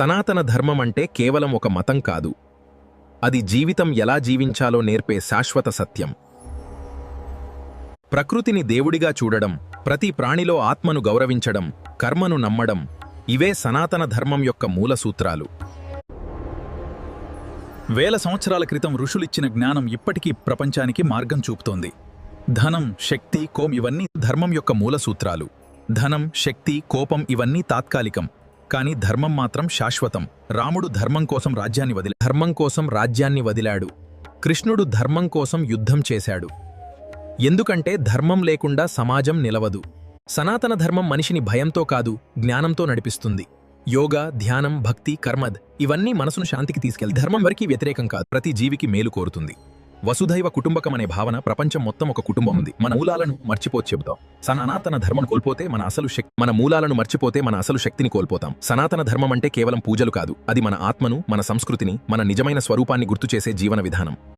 సనాతన ధర్మం అంటే కేవలం ఒక మతం కాదు. అది జీవితం ఎలా జీవించాలో నేర్పే శాశ్వత సత్యం. ప్రకృతిని దేవుడిగా చూడడం, ప్రతి ప్రాణిలో ఆత్మను గౌరవించడం, కర్మను నమ్మడం, ఇవే సనాతన ధర్మం యొక్క మూల సూత్రాలు. వేల సంవత్సరాల క్రితం ఋషులిచ్చిన జ్ఞానం ఇప్పటికీ ప్రపంచానికి మార్గం చూపుతోంది. ధనం, శక్తి, కోపం ఇవన్నీ ధర్మం యొక్క మూల సూత్రాలు. ధనం, శక్తి, కోపం ఇవన్నీ తాత్కాలికం, కానీ ధర్మం మాత్రం శాశ్వతం. రాముడు ధర్మం కోసం రాజ్యాన్ని వదిలాడు. కృష్ణుడు ధర్మం కోసం యుద్ధం చేశాడు. ఎందుకంటే ధర్మం లేకుండా సమాజం నిలవదు. సనాతన ధర్మం మనిషిని భయంతో కాదు, జ్ఞానంతో నడిపిస్తుంది. యోగా, ధ్యానం, భక్తి, కర్మద్ ఇవన్నీ మనసును శాంతికి తీసుకెళ్తాయి. ధర్మం వరకు వ్యతిరేకం కాదు, ప్రతి జీవికి మేలు కోరుతుంది. వసుధైవ కుటుంబకం అనే భావన ప్రపంచం మొత్తం ఒక కుటుంబం ఉంది. మన మూలాలను మర్చిపోతే చెబుతాం. సనాతన ధర్మం కోల్పోతే మన మూలాలను మర్చిపోతే మన అసలు శక్తిని కోల్పోతాం. సనాతన ధర్మం అంటే కేవలం పూజలు కాదు, అది మన ఆత్మను, మన సంస్కృతిని, మన నిజమైన స్వరూపాన్ని గుర్తుచేసే జీవన విధానం.